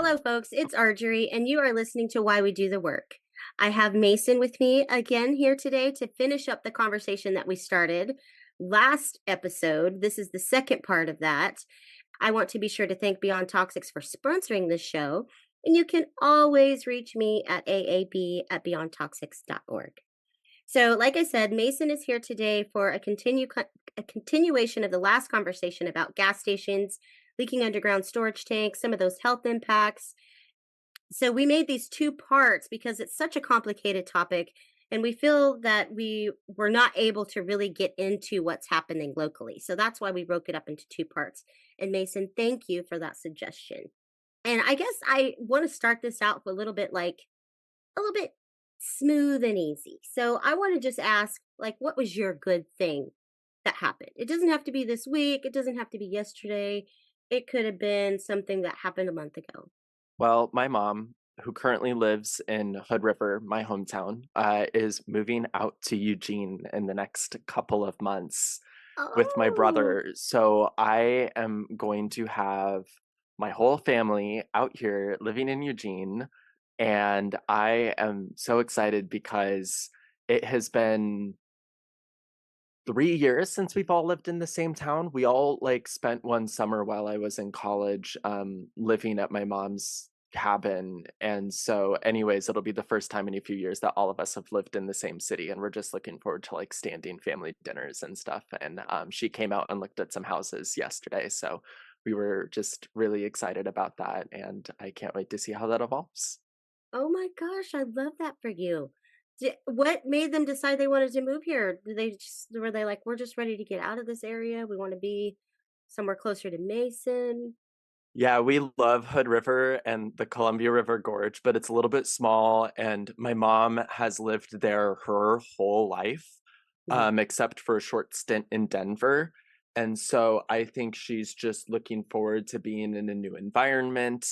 Hello, folks. It's Arjorie, and you are listening to Why We Do the Work. I have Mason with me again here today to finish up the conversation that we started last episode. This is the second part of that. I want to be sure to thank Beyond Toxics for sponsoring this show, and you can always reach me at aab@beyondtoxics.org. So, like I said, Mason is here today for a continuation of the last conversation about gas stations, leaking underground storage tanks, some of those health impacts. So we made these two parts because it's such a complicated topic, and we feel that we were not able to really get into what's happening locally. So that's why we broke it up into two parts. And Mason, thank you for that suggestion. And I guess I want to start this out with a little bit smooth and easy. So I want to just ask, what was your good thing that happened? It doesn't have to be this week. It doesn't have to be yesterday. It could have been something that happened a month ago. Well, my mom, who currently lives in Hood River, my hometown, is moving out to Eugene in the next couple of months with my Oh, brother. So I am going to have my whole family out here living in Eugene. And I am so excited because it has been 3 years since we've all lived in the same town. We all spent one summer while I was in college, living at my mom's cabin. And so, anyways, it'll be the first time in a few years that all of us have lived in the same city. And we're just looking forward to standing family dinners and stuff. And she came out and looked at some houses yesterday. So we were just really excited about that. And I can't wait to see how that evolves. oh my gosh, I love that for you. What made them decide they wanted to move here? Were they like, we're just ready to get out of this area. We want to be somewhere closer to Mason. Yeah, we love Hood River and the Columbia River Gorge, but it's a little bit small. And my mom has lived there her whole life, Mhm. except for a short stint in Denver. And so I think she's just looking forward to being in a new environment,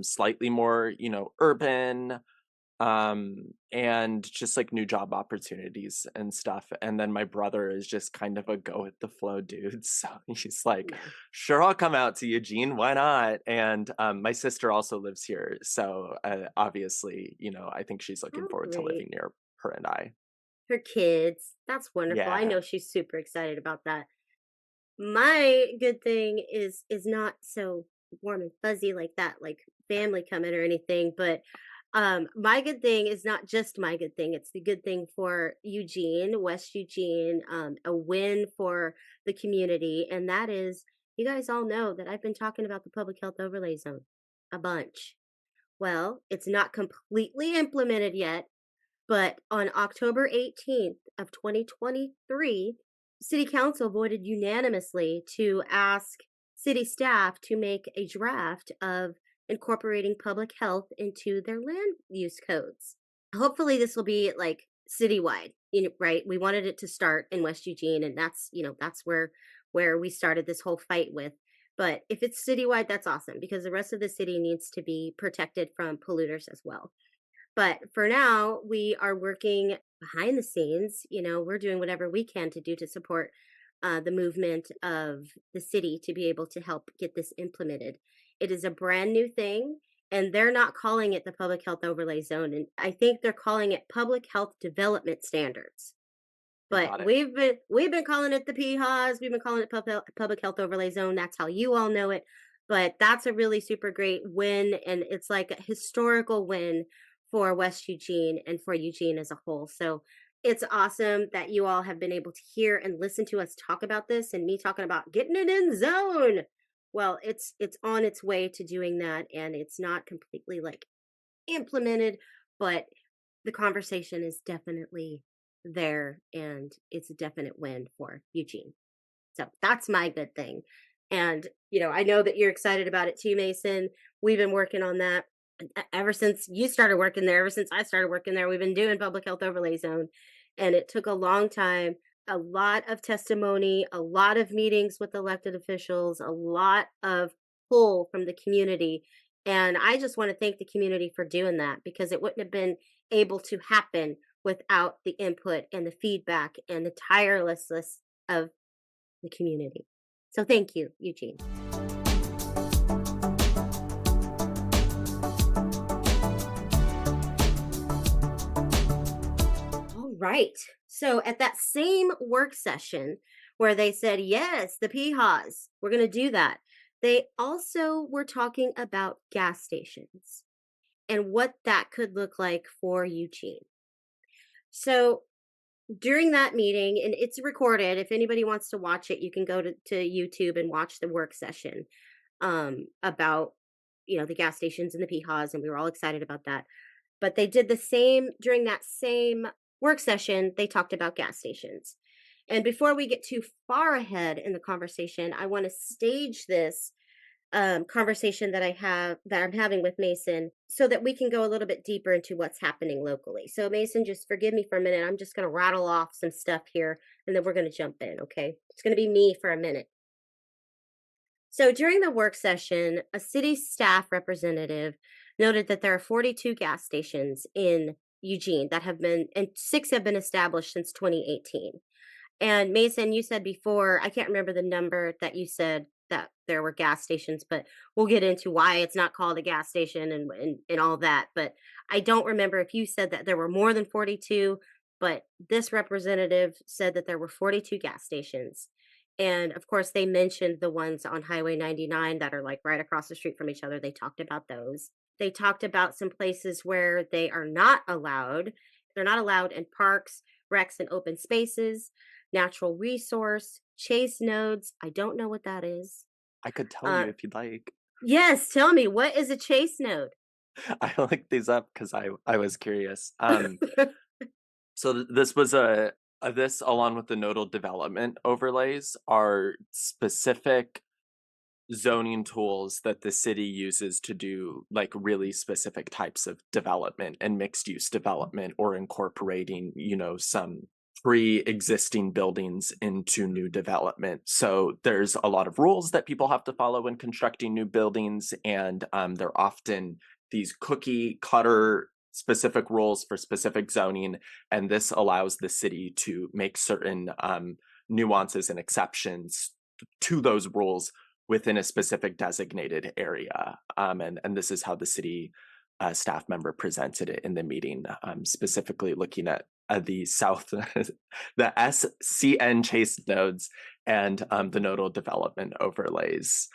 slightly more, urban, and just new job opportunities and stuff. And then my brother is just kind of a go with the flow dude. So he's like, Yeah. sure, I'll come out to Eugene, why not? And my sister also lives here, so obviously, I think she's looking Oh, forward to living great. near her and I. Her kids. That's wonderful. I Yeah. know she's super excited about that. My good thing is not so warm and fuzzy like that, like family coming or anything, but my good thing is not just my good thing. It's the good thing for Eugene, West Eugene, a win for the community, and that is you guys all know that I've been talking about the public health overlay zone a bunch. Well, it's not completely implemented yet, but on October 18th of 2023, City Council voted unanimously to ask city staff to make a draft of incorporating public health into their land use codes. Hopefully this will be citywide, right? We wanted it to start in West Eugene, and that's where we started this whole fight with. But if it's citywide, that's awesome because the rest of the city needs to be protected from polluters as well. But for now, we are working behind the scenes. We're doing whatever we can to do to support the movement of the city to be able to help get this implemented. It is a brand new thing, and they're not calling it the Public Health Overlay Zone. And I think they're calling it Public Health Development Standards. But Got it. we've been calling it the PHAs. We've been calling it Public Health Overlay Zone. That's how you all know it. But that's a really super great win, and it's like a historical win for West Eugene and for Eugene as a whole. So it's awesome that you all have been able to hear and listen to us talk about this, and me talking about getting it in zone. Well, it's on its way to doing that, and it's not completely implemented, but the conversation is definitely there, and it's a definite win for Eugene. So that's my good thing. And, I know that you're excited about it too, Mason. We've been working on that ever since you started working there, ever since I started working there. We've been doing public health overlay zone, and it took a long time, a lot of testimony, a lot of meetings with elected officials, a lot of pull from the community. And I just want to thank the community for doing that because it wouldn't have been able to happen without the input and the feedback and the tirelessness of the community. So thank you, Eugene. Right. So at that same work session where they said, yes, the PHAs, we're going to do that, they also were talking about gas stations and what that could look like for Eugene. So during that meeting, and it's recorded, if anybody wants to watch it, you can go to YouTube and watch the work session about, the gas stations and the PHAs, and we were all excited about that. But they did the same during that same work session, they talked about gas stations. And before we get too far ahead in the conversation, I want to stage this conversation that I'm having with Mason so that we can go a little bit deeper into what's happening locally. So Mason, just forgive me for a minute. I'm just going to rattle off some stuff here and then we're going to jump in, okay? It's going to be me for a minute. So during the work session, a city staff representative noted that there are 42 gas stations in Eugene and six have been established since 2018. And Mason, you said before, I can't remember the number that you said that there were gas stations, but we'll get into why it's not called a gas station and all that. But I don't remember if you said that there were more than 42, but this representative said that there were 42 gas stations. And of course, they mentioned the ones on Highway 99 that are like right across the street from each other. They talked about those. They talked about some places where they are not allowed. They're not allowed in parks, recs, and open spaces, natural resource, chase nodes. I don't know what that is. I could tell Uh, you if you'd like. yes, tell me, what is a chase node? I looked these up because I was curious. So this was this along with the nodal development overlays are specific zoning tools that the city uses to do like really specific types of development and mixed use development or incorporating, some pre-existing buildings into new development. So there's a lot of rules that people have to follow when constructing new buildings, and they're often these cookie cutter specific rules for specific zoning, and this allows the city to make certain nuances and exceptions to those rules within a specific designated area. And this is how the city staff member presented it in the meeting, specifically looking at the South, the SCN chase nodes and the nodal development overlays.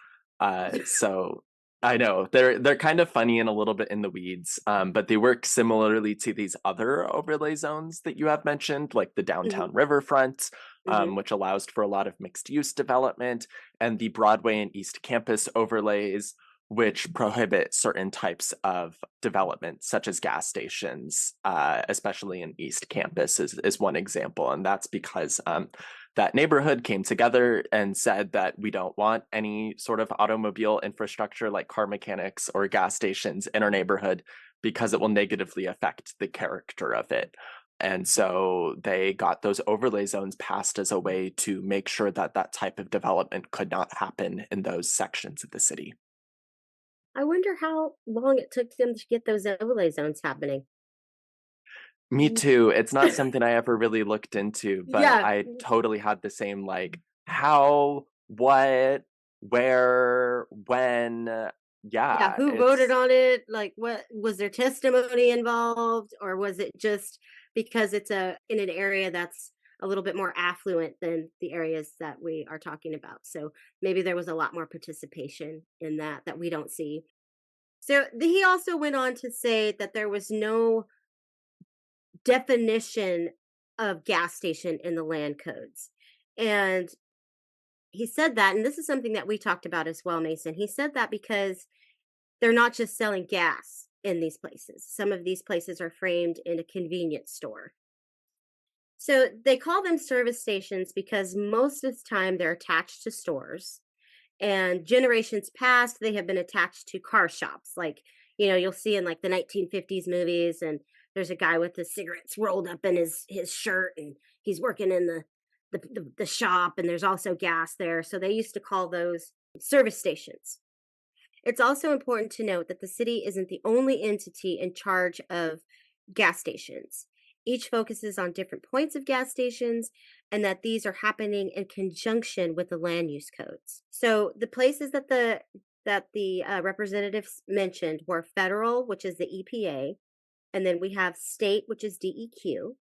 So I know they're kind of funny and a little bit in the weeds, but they work similarly to these other overlay zones that you have mentioned, like the Hmm. downtown riverfront, Hmm. which allows for a lot of mixed use development, and the Broadway and East Campus overlays, which prohibit certain types of development, such as gas stations, especially in East Campus, is one example. And that's because that neighborhood came together and said that we don't want any sort of automobile infrastructure like car mechanics or gas stations in our neighborhood because it will negatively affect the character of it. And so they got those overlay zones passed as a way to make sure that that type of development could not happen in those sections of the city. I wonder how long it took them to get those overlay zones happening. Me too. It's not something I ever really looked into, but Yeah. I totally had the same like how, what, where, when. Yeah, Yeah, who voted it's on it? Like, what was there testimony involved, or was it just because it's a in an area that's a little bit more affluent than the areas that we are talking about? So maybe there was a lot more participation in that we don't see. So he also went on to say that there was no definition of gas station in the land codes, and he said that, and this is something that we talked about as well, Mason. He said that because they're not just selling gas in these places. Some of these places are framed in a convenience store. So they call them service stations because most of the time they're attached to stores. And generations past, they have been attached to car shops. Like, you'll see in like the 1950s movies, and there's a guy with the cigarettes rolled up in his shirt, and he's working in the shop, and there's also gas there. So they used to call those service stations. It's also important to note that the city isn't the only entity in charge of gas stations. Each focuses on different points of gas stations, and that these are happening in conjunction with the land use codes. So the places that the representatives mentioned were federal, which is the EPA, and then we have state, which is DEQ.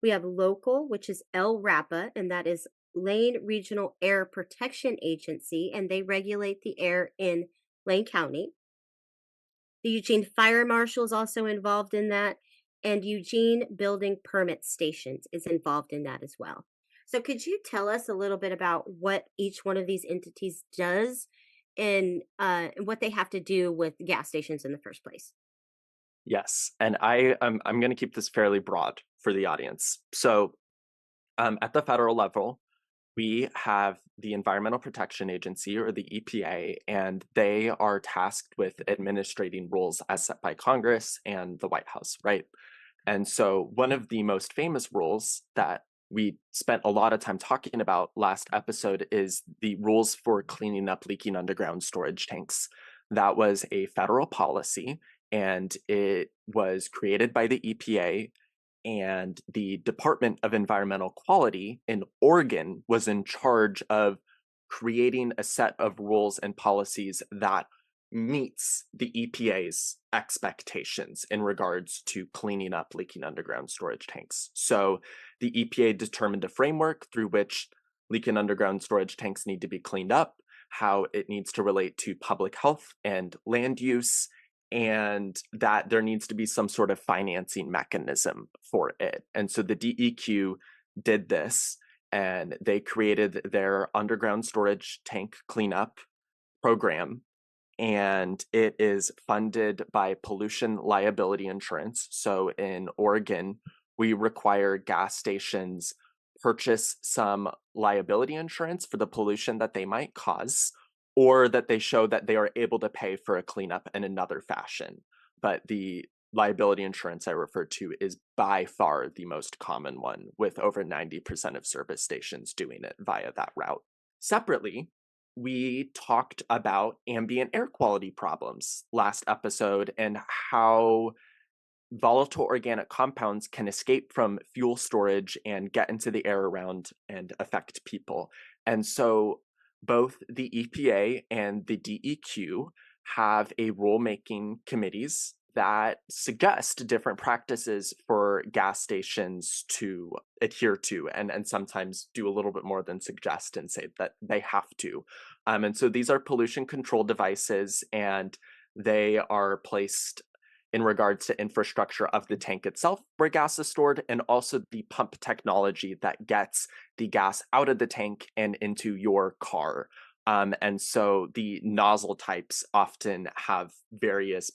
We have local, which is LRAPA, and that is Lane Regional Air Protection Agency, and they regulate the air in Lane County. The Eugene Fire Marshal is also involved in that, and Eugene Building Permit Stations is involved in that as well. So, could you tell us a little bit about what each one of these entities does and what they have to do with gas stations in the first place? Yes, and I'm going to keep this fairly broad for the audience. So, at the federal level, we have the Environmental Protection Agency, or the EPA, and they are tasked with administrating rules as set by Congress and the White House, right? And so, one of the most famous rules that we spent a lot of time talking about last episode is the rules for cleaning up leaking underground storage tanks. That was a federal policy, and it was created by the EPA, and the Department of Environmental Quality in Oregon was in charge of creating a set of rules and policies that meets the EPA's expectations in regards to cleaning up leaking underground storage tanks. So the EPA determined a framework through which leaking underground storage tanks need to be cleaned up, how it needs to relate to public health and land use, and that there needs to be some sort of financing mechanism for it. And so the DEQ did this, and they created their underground storage tank cleanup program, and it is funded by pollution liability insurance. So in Oregon, we require gas stations purchase some liability insurance for the pollution that they might cause, or that they show that they are able to pay for a cleanup in another fashion. But the liability insurance I refer to is by far the most common one, with over 90% of service stations doing it via that route. Separately, we talked about ambient air quality problems last episode and how volatile organic compounds can escape from fuel storage and get into the air around and affect people. And so both the EPA and the DEQ have a rulemaking committees that suggest different practices for gas stations to adhere to, and sometimes do a little bit more than suggest and say that they have to. And so these are pollution control devices, and they are placed in regards to infrastructure of the tank itself where gas is stored, and also the pump technology that gets the gas out of the tank and into your car. And so the nozzle types often have various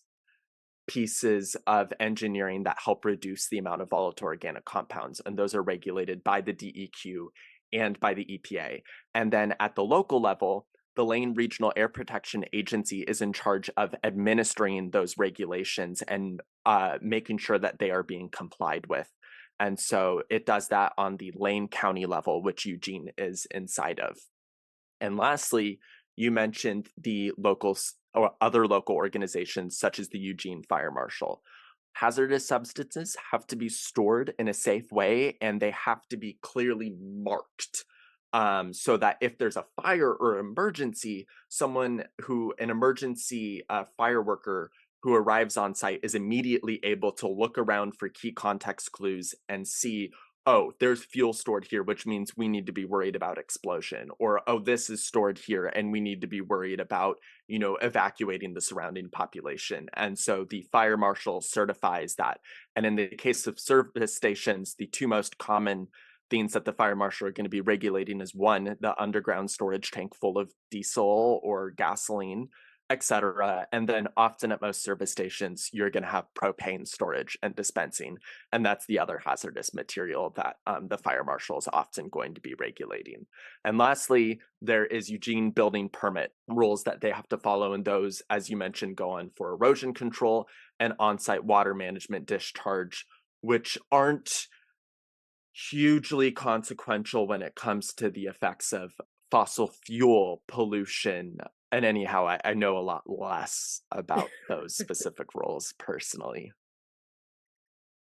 pieces of engineering that help reduce the amount of volatile organic compounds, and those are regulated by the DEQ and by the EPA. And then at the local level, the Lane Regional Air Protection Agency is in charge of administering those regulations and making sure that they are being complied with. And so it does that on the Lane County level, which Eugene is inside of. And lastly, you mentioned the locals or other local organizations, such as the Eugene Fire Marshal. Hazardous substances have to be stored in a safe way, and they have to be clearly marked, so that if there's a fire or emergency, an emergency fire worker who arrives on site is immediately able to look around for key context clues and see, oh, there's fuel stored here, which means we need to be worried about explosion. Or, oh, this is stored here and we need to be worried about, evacuating the surrounding population. And so the fire marshal certifies that. And in the case of service stations, the two most common things that the fire marshal are going to be regulating is, one, the underground storage tank full of diesel or gasoline, etc. And then often at most service stations, you're going to have propane storage and dispensing. And that's the other hazardous material that the fire marshal is often going to be regulating. And lastly, there is Eugene building permit rules that they have to follow. And those, as you mentioned, go on for erosion control and on-site water management discharge, which aren't hugely consequential when it comes to the effects of fossil fuel pollution. And anyhow, I know a lot less about those specific roles personally.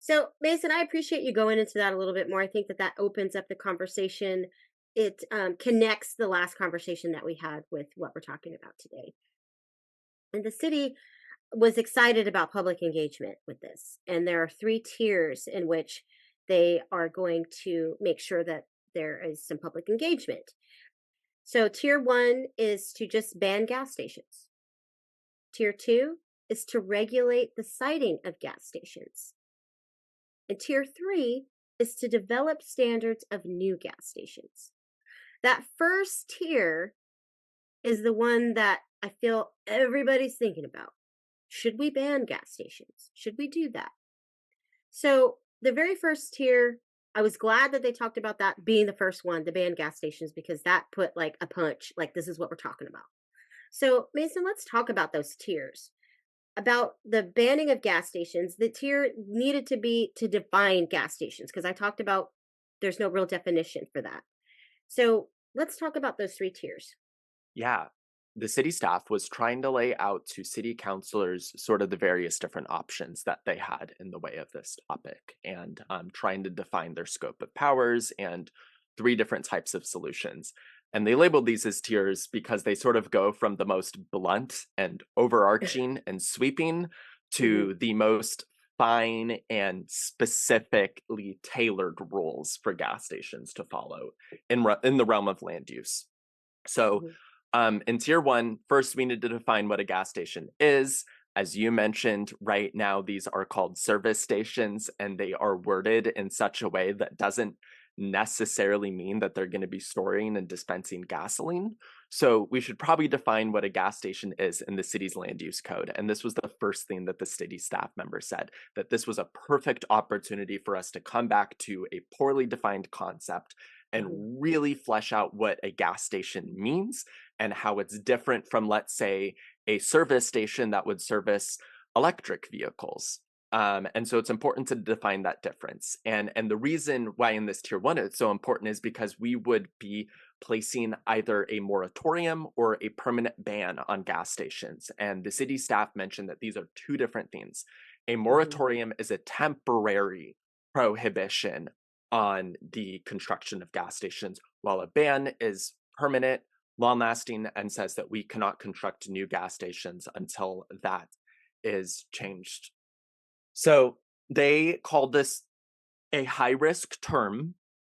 So, Mason, I appreciate you going into that a little bit more. I think that that opens up the conversation. It connects the last conversation that we had with what we're talking about today. And the city was excited about public engagement with this. And there are three tiers in which they are going to make sure that there is some public engagement. So, tier one is to just ban gas stations. Tier two is to regulate the siting of gas stations. And tier three is to develop standards of new gas stations. That first tier is the one that I feel everybody's thinking about. Should we ban gas stations? Should we do that? So, the very first tier, I was glad that they talked about that being the first one, the ban gas stations, because that put like a punch, like this is what we're talking about. So, Mason, let's talk about those tiers. About the banning of gas stations, the tier needed to be to define gas stations because I talked about there's no real definition for that. So, let's talk about those three tiers. Yeah. The city staff was trying to lay out to city councilors sort of the various different options that they had in the way of this topic and trying to define their scope of powers and three different types of solutions. And they labeled these as tiers because they sort of go from the most blunt and overarching and sweeping Hmm. to the most fine and specifically tailored rules for gas stations to follow in the realm of land use. So, Hmm. in tier one, first we need to define what a gas station is. As you mentioned, right now these are called service stations, and they are worded in such a way that doesn't necessarily mean that they're going to be storing and dispensing gasoline. So we should probably define what a gas station is in the city's land use code. And this was the first thing that the city staff member said, that this was a perfect opportunity for us to come back to a poorly defined concept and Hmm. really flesh out what a gas station means and how it's different from, let's say, a service station that would service electric vehicles. And so it's important to define that difference. And the reason why in this tier one it's so important is because we would be placing either a moratorium or a permanent ban on gas stations. And the city staff mentioned that these are two different things. A Hmm. moratorium is a temporary prohibition on the construction of gas stations, while a ban is permanent, long lasting, and says that we cannot construct new gas stations until that is changed. So they called this a high risk term,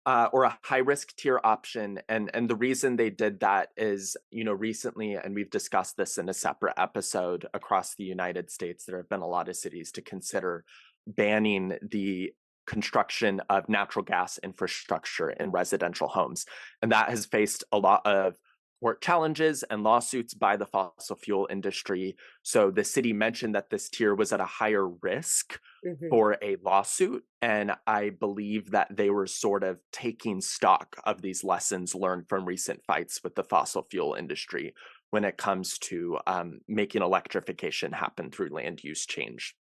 or a high risk tier option. And the reason they did that is, recently, and we've discussed this in a separate episode across the United States, there have been a lot of cities to consider banning the construction of natural gas infrastructure in residential homes. And that has faced a lot of court challenges and lawsuits by the fossil fuel industry. So the city mentioned that this tier was at a higher risk Hmm. for a lawsuit. And I believe that they were sort of taking stock of these lessons learned from recent fights with the fossil fuel industry when it comes to making electrification happen through land use change.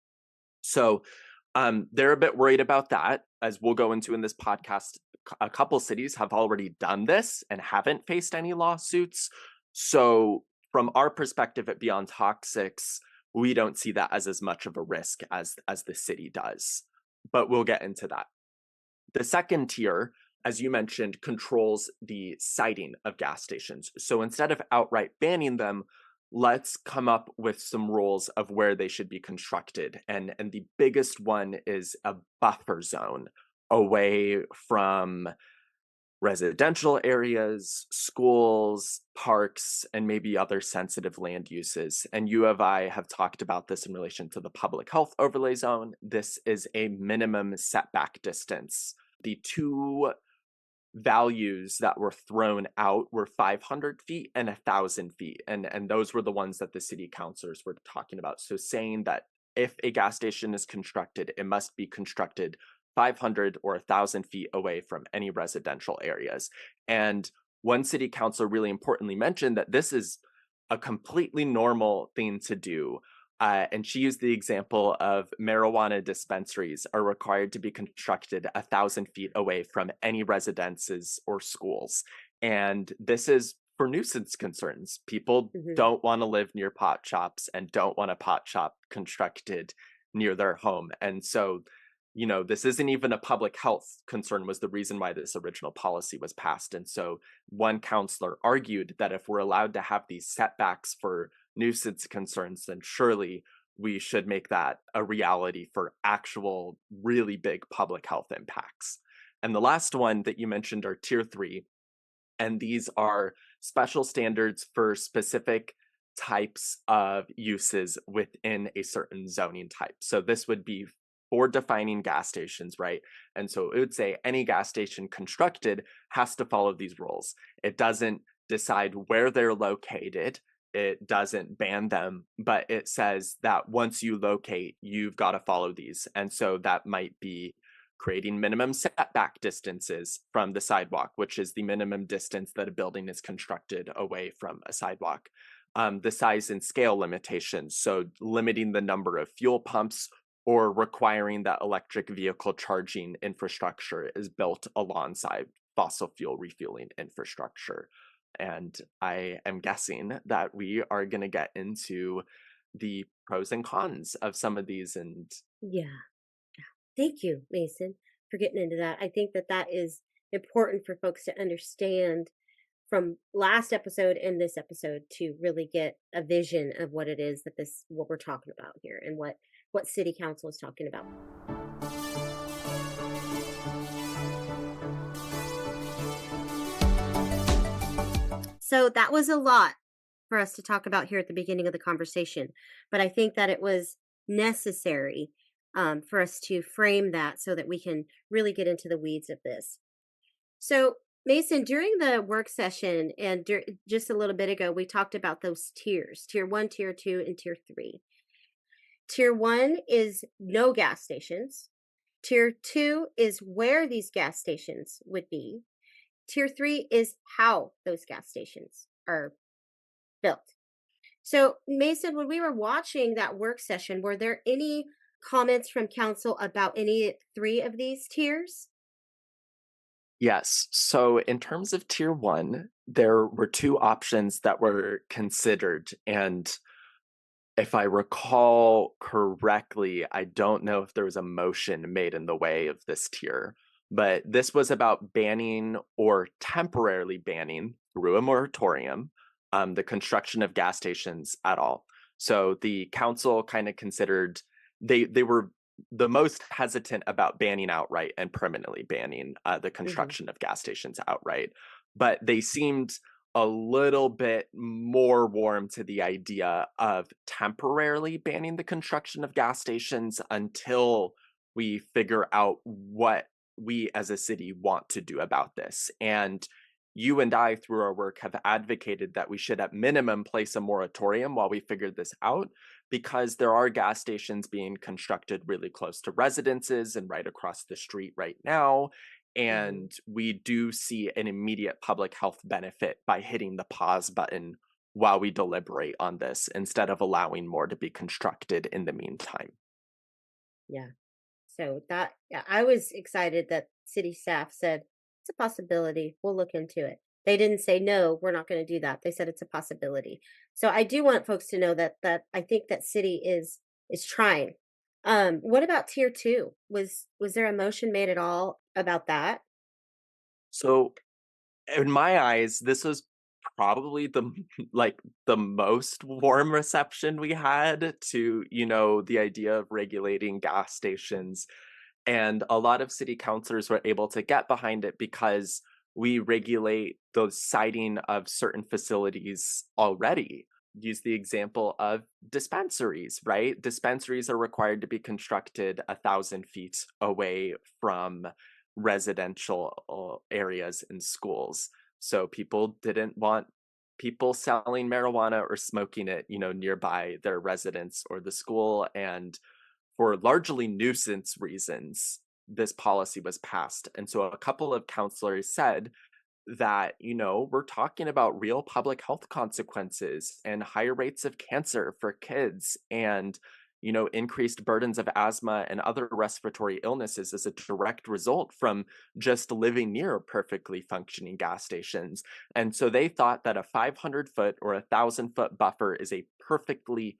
So they're a bit worried about that, as we'll go into in this podcast. A couple cities have already done this and haven't faced any lawsuits. So, from our perspective at Beyond Toxics, we don't see that as much of a risk as the city does. But we'll get into that. The second tier, as you mentioned, controls the siting of gas stations. So instead of outright banning them, let's come up with some rules of where they should be constructed. And the biggest one is a buffer zone away from residential areas, schools, parks, and maybe other sensitive land uses. And U of I have talked about this in relation to the public health overlay zone. This is a minimum setback distance. The two values that were thrown out were 500 feet and 1,000 feet. And those were the ones that the city councilors were talking about. So saying that if a gas station is constructed, it must be constructed 500 or 1,000 feet away from any residential areas. And one city councilor really importantly mentioned that this is a completely normal thing to do. And she used the example of marijuana dispensaries are required to be constructed 1,000 feet away from any residences or schools. And this is for nuisance concerns. People Hmm. don't want to live near pot shops and don't want a pot shop constructed near their home. And so, this isn't even a public health concern, was the reason why this original policy was passed. And so one counselor argued that if we're allowed to have these setbacks for nuisance concerns, then surely we should make that a reality for actual really big public health impacts. And the last one that you mentioned are tier 3, and these are special standards for specific types of uses within a certain zoning type. So this would be for defining gas stations, right? And so it would say any gas station constructed has to follow these rules. It doesn't decide where they're located. It doesn't ban them, but it says that once you locate, you've got to follow these. And so that might be creating minimum setback distances from the sidewalk, which is the minimum distance that a building is constructed away from a sidewalk. The size and scale limitations, so limiting the number of fuel pumps or requiring that electric vehicle charging infrastructure is built alongside fossil fuel refueling infrastructure. And I am guessing that we are going to get into the pros and cons of some of these. And Yeah. Thank you, Mason, for getting into that. I think that that is important for folks to understand from last episode and this episode to really get a vision of what it is that this what we're talking about here and what city council is talking about. So that was a lot for us to talk about here at the beginning of the conversation, but I think that it was necessary for us to frame that so that we can really get into the weeds of this. So, Mason, during the work session and just a little bit ago, we talked about those tiers: tier 1, tier 2, and tier 3. Tier 1 is no gas stations. Tier 2 is where these gas stations would be. Tier 3 is how those gas stations are built. So, Mason, when we were watching that work session, were there any comments from council about any three of these tiers? yes. So, in terms of tier 1, there were 2 options that were considered. And if I recall correctly, I don't know if there was a motion made in the way of this tier, but this was about banning or temporarily banning through a moratorium the construction of gas stations at all. So the council kind of considered they were the most hesitant about banning outright and permanently banning the Hmm. construction of gas stations outright, but they seemed a little bit more warm to the idea of temporarily banning the construction of gas stations until we figure out what we as a city want to do about this. And you and I, through our work, have advocated that we should, at minimum, place a moratorium while we figure this out, because there are gas stations being constructed really close to residences and right across the street right now. Hmm. And we do see an immediate public health benefit by hitting the pause button while we deliberate on this instead of allowing more to be constructed in the meantime. Yeah. So that, yeah, I was excited that city staff said it's a possibility. We'll look into it. They didn't say no, we're not going to do that. They said it's a possibility. So I do want folks to know that I think that city is trying. What about tier 2? Was there a motion made at all about that? So, in my eyes, this was probably the like the most warm reception we had to, the idea of regulating gas stations. And a lot of city councilors were able to get behind it because we regulate the siting of certain facilities already. Use the example of dispensaries, right? Dispensaries are required to be constructed 1,000 feet away from residential areas and schools. So people didn't want people selling marijuana or smoking it, nearby their residence or the school. And for largely nuisance reasons, this policy was passed. And so a couple of counselors said that, we're talking about real public health consequences and higher rates of cancer for kids and, increased burdens of asthma and other respiratory illnesses as a direct result from just living near perfectly functioning gas stations. And so they thought that a 500-foot or 1,000-foot buffer is a perfectly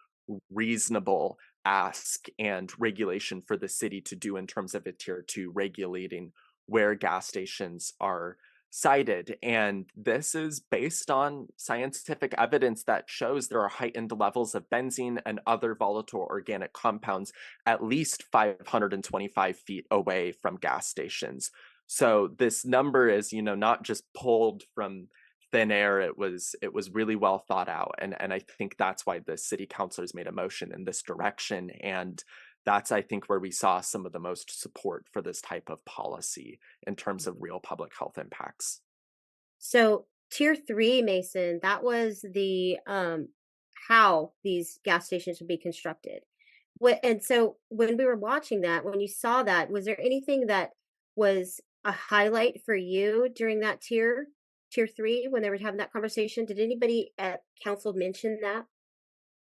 reasonable ask and regulation for the city to do in terms of a tier 2 regulating where gas stations are cited. And this is based on scientific evidence that shows there are heightened levels of benzene and other volatile organic compounds at least 525 feet away from gas stations. So this number is, not just pulled from thin air. It was really well thought out. And I think that's why the city councilors made a motion in this direction. And that's, I think, where we saw some of the most support for this type of policy in terms of real public health impacts. So tier 3, Mason, that was the how these gas stations would be constructed. What and so when we were watching that, when you saw that, was there anything that was a highlight for you during that tier 3 when they were having that conversation? Did anybody at council mention that?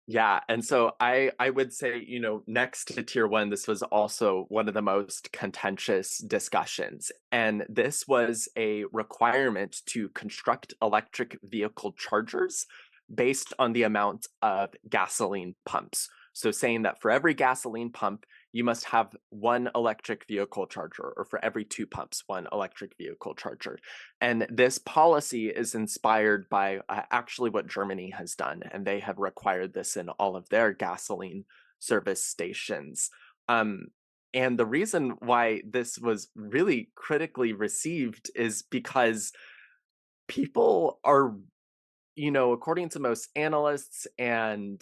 Yeah, and so I would say, next to tier 1, this was also one of the most contentious discussions. And this was a requirement to construct electric vehicle chargers based on the amount of gasoline pumps. So saying that for every gasoline pump, you must have one electric vehicle charger, or for every two pumps, one electric vehicle charger. And this policy is inspired by actually what Germany has done, and they have required this in all of their gasoline service stations. Um, and the reason why this was really critically received is because people are, according to most analysts and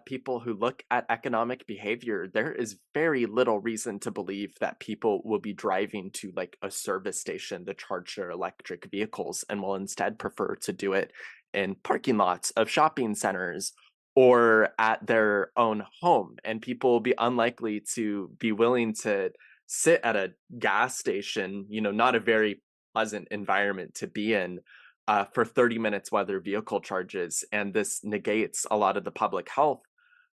people who look at economic behavior, there is very little reason to believe that people will be driving to like a service station to charge their electric vehicles and will instead prefer to do it in parking lots of shopping centers or at their own home. And people will be unlikely to be willing to sit at a gas station, not a very pleasant environment to be in for 30 minutes while their vehicle charges. And this negates a lot of the public health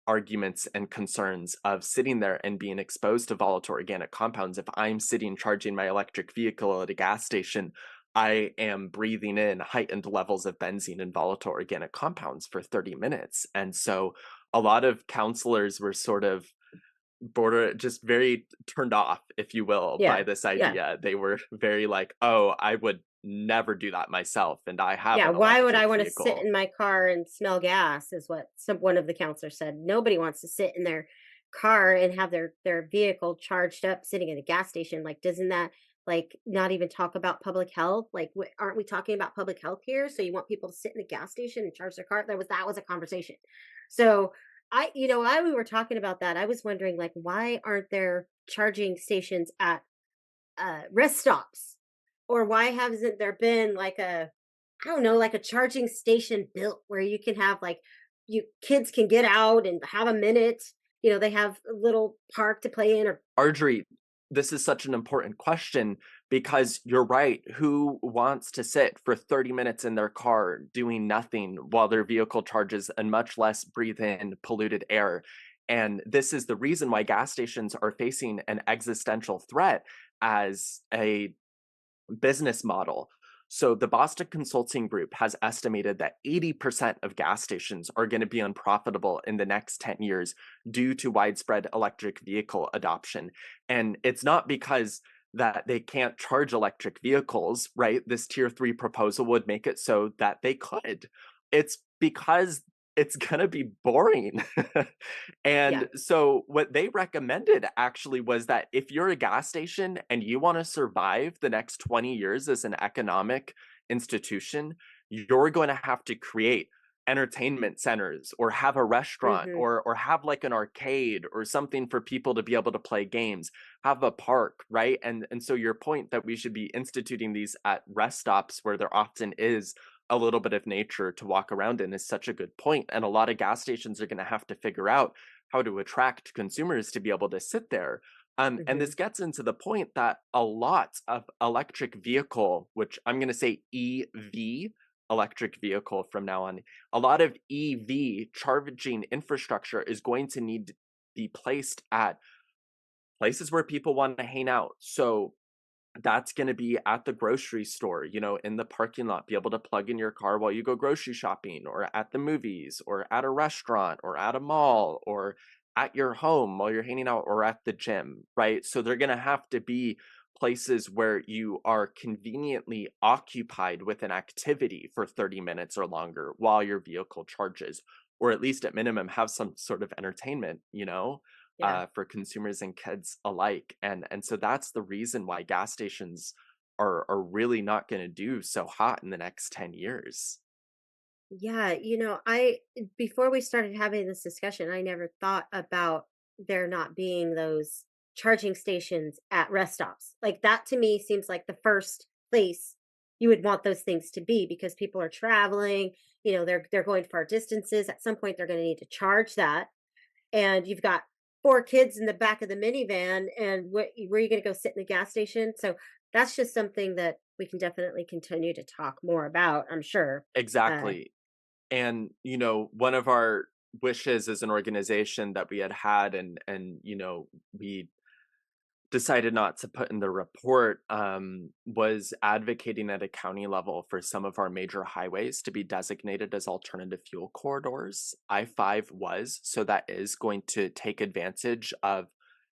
arguments and concerns of sitting there and being exposed to volatile organic compounds. If I'm sitting charging my electric vehicle at a gas station, I am breathing in heightened levels of benzene and volatile organic compounds for 30 minutes. And so a lot of counselors were sort of just very turned off, if you will, by Yeah. this Yeah. idea. They were very like, oh, I would never do that myself, and I have Yeah, an why would I electric wanna sit vehicle. in my car and smell gas is what one of the counselors said. Nobody wants to sit in their car and have their vehicle charged up sitting at a gas station. Like, doesn't that, like, not even talk about public health? Like, aren't we talking about public health here? So you want people to sit in a gas station and charge their car? That was a conversation. So while we were talking about that, I was wondering, like, why aren't there charging stations at rest stops? Or why hasn't there been like I don't know, like a charging station built where you can have like you kids can get out and have a minute. They have a little park to play in or Arjorie, this is such an important question because you're right. Who wants to sit for 30 minutes in their car doing nothing while their vehicle charges and much less breathe in polluted air? And this is the reason why gas stations are facing an existential threat as a business model. So the Boston Consulting Group has estimated that 80% of gas stations are going to be unprofitable in the next 10 years due to widespread electric vehicle adoption. And it's not because that they can't charge electric vehicles, right? This tier 3 proposal would make it so that they could. It's because it's going to be boring. yeah. And so what they recommended actually was that if you're a gas station and you want to survive the next 20 years as an economic institution, you're going to have to create entertainment centers or have a restaurant Mhm. or have like an arcade or something for people to be able to play games, have a park, right? And so your point that we should be instituting these at rest stops where there often is a little bit of nature to walk around in is such a good point. And a lot of gas stations are going to have to figure out how to attract consumers to be able to sit there. And Mhm. this gets into the point that a lot of electric vehicle, which I'm going to say EV, electric vehicle from now on, a lot of EV charging infrastructure is going to need to be placed at places where people want to hang out. So that's gonna be at the grocery store, in the parking lot, be able to plug in your car while you go grocery shopping, or at the movies, or at a restaurant, or at a mall, or at your home while you're hanging out, or at the gym, right? So they're gonna have to be places where you are conveniently occupied with an activity for 30 minutes or longer while your vehicle charges, or at least at minimum have some sort of entertainment, Yeah. for consumers and kids alike. And so that's the reason why gas stations are really not going to do so hot in the next 10 years. Yeah, I before we started having this discussion, I never thought about there not being those charging stations at rest stops. Like that to me seems like the first place you would want those things to be because people are traveling, they're going far distances. At some point they're going to need to charge that. And you've got four kids in the back of the minivan and where are you going to go sit in the gas station? So that's just something that we can definitely continue to talk more about, I'm sure. Uh Exactly. And, one of our wishes as an organization that we had and, we decided not to put in the report, was advocating at a county level for some of our major highways to be designated as alternative fuel corridors. I-5 was, so that is going to take advantage of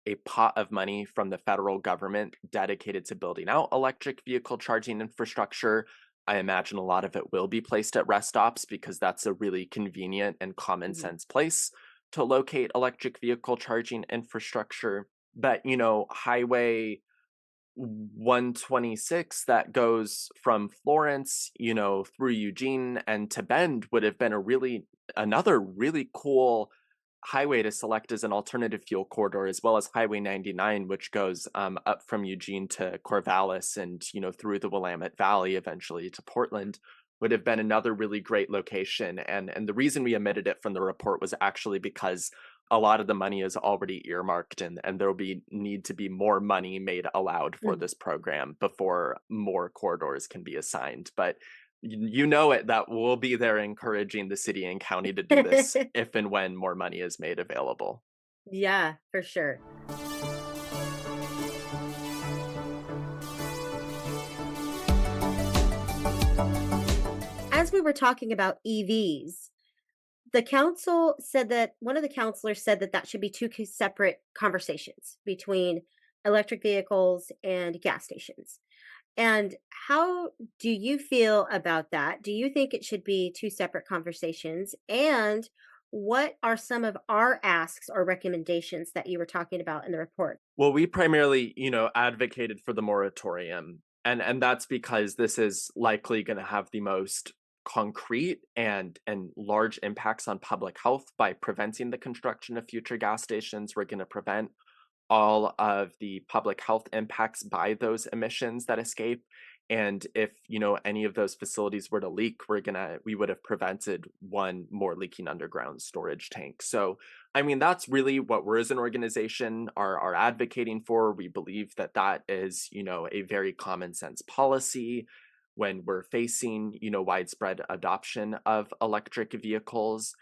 a pot of money from the federal government dedicated to building out electric vehicle charging infrastructure. I imagine a lot of it will be placed at rest stops because that's a really convenient and common mhm, sense place to locate electric vehicle charging infrastructure. But, Highway 126 that goes from Florence, through Eugene and to Bend would have been another really cool highway to select as an alternative fuel corridor, as well as Highway 99, which goes up from Eugene to Corvallis and, through the Willamette Valley eventually to Portland. Would have been another really great location. And the reason we omitted it from the report was actually because a lot of the money is already earmarked, and there'll be need to be more money made allowed for mhm. this program before more corridors can be assigned. But you know it that we'll be there encouraging the city and county to do this if and when more money is made available. Yeah, for sure. As we were talking about EVs, the council said that one of the counselors said that that should be two separate conversations between electric vehicles and gas stations. And how do you feel about that? Do you think it should be two separate conversations? And what are some of our asks or recommendations that you were talking about in the report? Well, we primarily, advocated for the moratorium, and that's because this is likely going to have the most concrete and large impacts on public health by preventing the construction of future gas stations. We're going to prevent all of the public health impacts by those emissions that escape. And if, any of those facilities were to leak, we would have prevented one more leaking underground storage tank. So, I mean, that's really what we're as an organization are advocating for. We believe that that is, a very common sense policy when we're facing, widespread adoption of electric vehicles.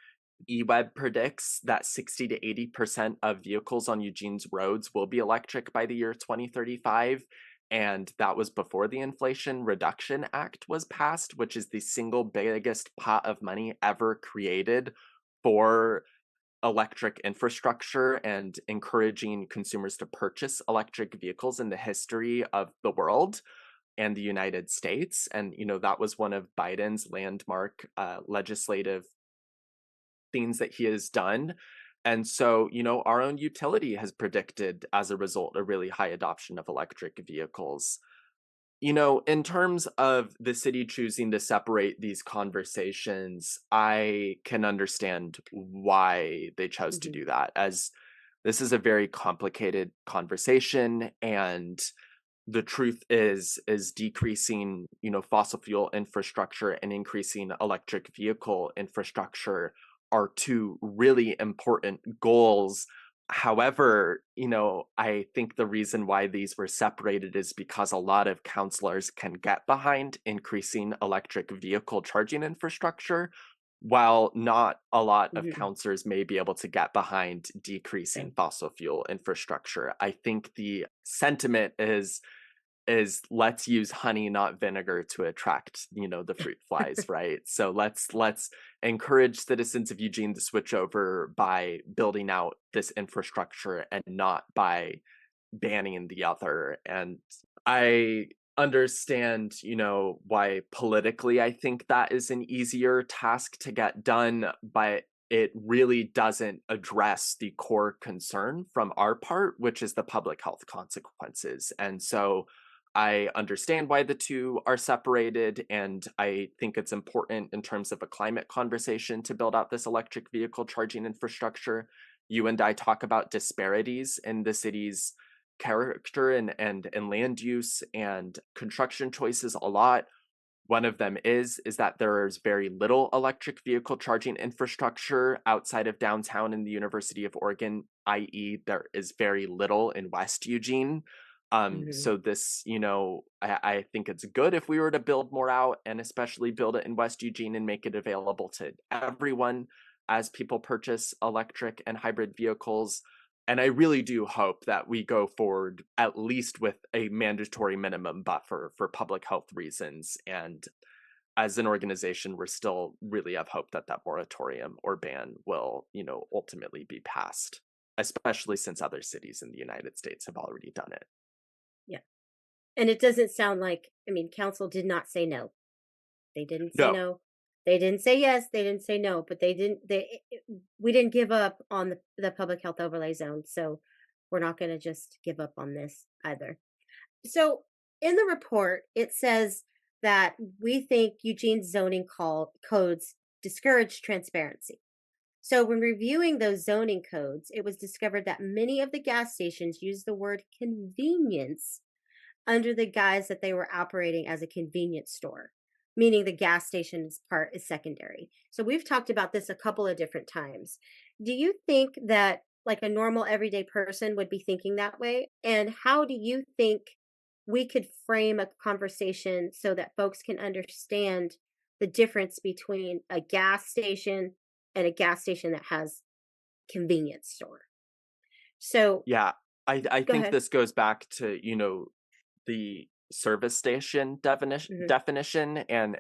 eWeb predicts that 60 to 80% of vehicles on Eugene's roads will be electric by the year 2035. And that was before the Inflation Reduction Act was passed, which is the single biggest pot of money ever created for electric infrastructure and encouraging consumers to purchase electric vehicles in the history of the world and the United States. And, that was one of Biden's landmark legislative things that he has done. And so, our own utility has predicted as a result a really high adoption of electric vehicles. In terms of the city choosing to separate these conversations, I can understand why they chose to Mhm. do that, as this is a very complicated conversation. And the truth is decreasing, fossil fuel infrastructure and increasing electric vehicle infrastructure are two really important goals. However, I think the reason why these were separated is because a lot of counselors can get behind increasing electric vehicle charging infrastructure, while not a lot of Mhm. counselors may be able to get behind Sure. decreasing fossil fuel infrastructure. I think the sentiment is let's use honey not vinegar to attract, the fruit flies, right? So let's encourage citizens of Eugene to switch over by building out this infrastructure and not by banning the other. And I understand, why politically I think that is an easier task to get done, but it really doesn't address the core concern from our part, which is the public health consequences. And so I understand why the two are separated, and I think it's important in terms of a climate conversation to build out this electric vehicle charging infrastructure. You and I talk about disparities in the city's character and land use and construction choices a lot. One of them is that there's very little electric vehicle charging infrastructure outside of downtown in the University of Oregon, i.e., there is very little in West Eugene. Mhm. So this, I think it's good if we were to build more out, and especially build it in West Eugene and make it available to everyone as people purchase electric and hybrid vehicles. And I really do hope that we go forward at least with a mandatory minimum buffer for public health reasons. And as an organization, we're still really have hope that that moratorium or ban will, ultimately be passed, especially since other cities in the United States have already done it. Yeah. And it doesn't sound like, I mean, council did not say no. They didn't say No, no. They didn't say yes, they didn't say no, but we didn't give up on the public health overlay zone, so we're not gonna just give up on this either. So, in the report, it says that we think Eugene's zoning codes discourage transparency. So, when reviewing those zoning codes, it was discovered that many of the gas stations use the word convenience under the guise that they were operating as a convenience store, meaning the gas station's part is secondary. So we've talked about this a couple of different times. Do you think that like a normal everyday person would be thinking that way? And how do you think we could frame a conversation so that folks can understand the difference between a gas station and a gas station that has convenience store? So yeah. I go think ahead. this goes back to, the service station Hmm. definition and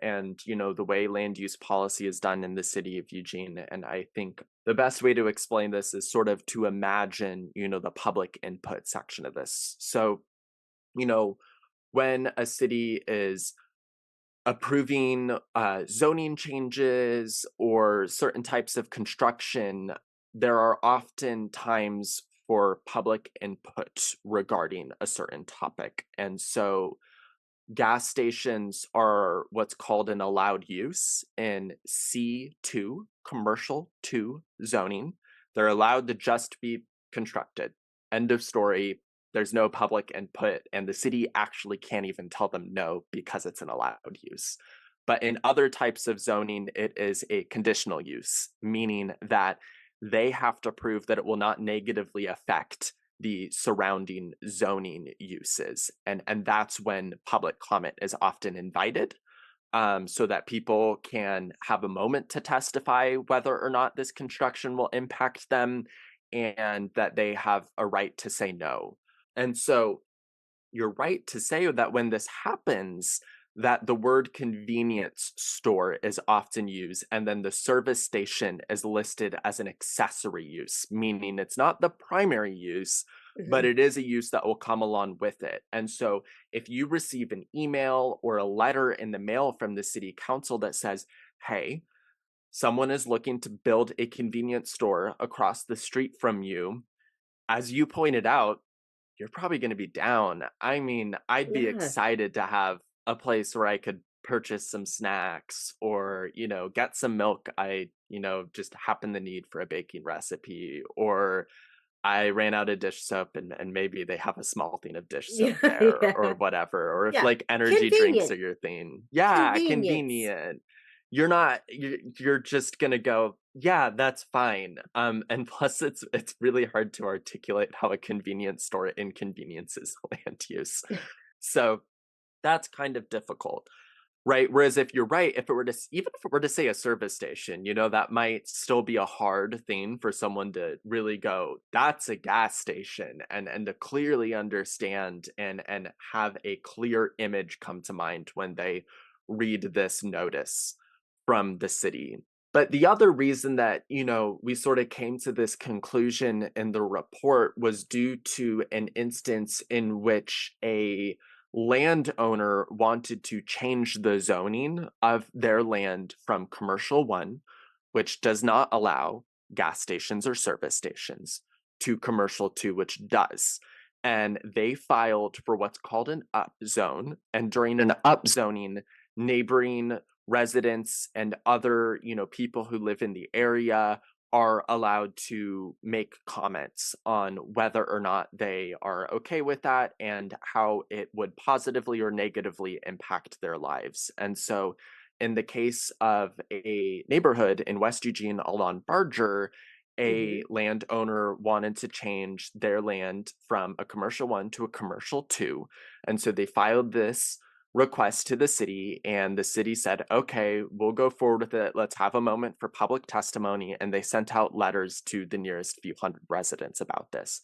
the way land use policy is done in the city of Eugene. And I think the best way to explain this is sort of to imagine, the public input section of this. So, you know, when a city is approving zoning changes or certain types of construction, there are often times for public input regarding a certain topic. And so gas stations are what's called an allowed use in C2, commercial 2 zoning. They're allowed to just be constructed. End of story. There's no public input, and the city actually can't even tell them no because it's an allowed use. But in other types of zoning, it is a conditional use, meaning that they have to prove that it will not negatively affect the surrounding zoning uses. And that's when public comment is often invited, so that people can have a moment to testify whether or not this construction will impact them, and that they have a right to say no. And so you're right to say that when this happens, that the word convenience store is often used, and then the service station is listed as an accessory use, meaning it's not the primary use, but Hmm. it is a use that will come along with it. And so if you receive an email or a letter in the mail from the city council that says, hey, someone is looking to build a convenience store across the street from you, as you pointed out, you're probably gonna be down. I mean, I'd be Yeah. excited to have a place where I could purchase some snacks or, get some milk I, just happen to need for a baking recipe, or I ran out of dish soap and maybe they have a small thing of dish soap Yeah. there or Yeah. whatever, or if Yeah. like energy drinks are Convenient. your thing. Yeah, Convenience. convenient. You're just gonna go, yeah, that's fine. And plus it's really hard to articulate how a convenience store inconveniences land use. So that's kind of difficult. Right, whereas if you're right, if it were to even if it were to say a service station, that might still be a hard thing for someone to really go, "That's a gas station," and to clearly understand and have a clear image come to mind when they read this notice from the city. But the other reason that, we sort of came to this conclusion in the report was due to an instance in which a landowner wanted to change the zoning of their land from commercial one, which does not allow gas stations or service stations, to commercial two, which does. And they filed for what's called an up zone. And during an up zoning, neighboring residents and other, people who live in the area are allowed to make comments on whether or not they are okay with that and how it would positively or negatively impact their lives. And so, in the case of a neighborhood in West Eugene along Barger, a Mhm. landowner wanted to change their land from a commercial one to a commercial two. And so they filed this request to the city, and the city said, okay, we'll go forward with it. Let's have a moment for public testimony. And they sent out letters to the nearest few hundred residents about this.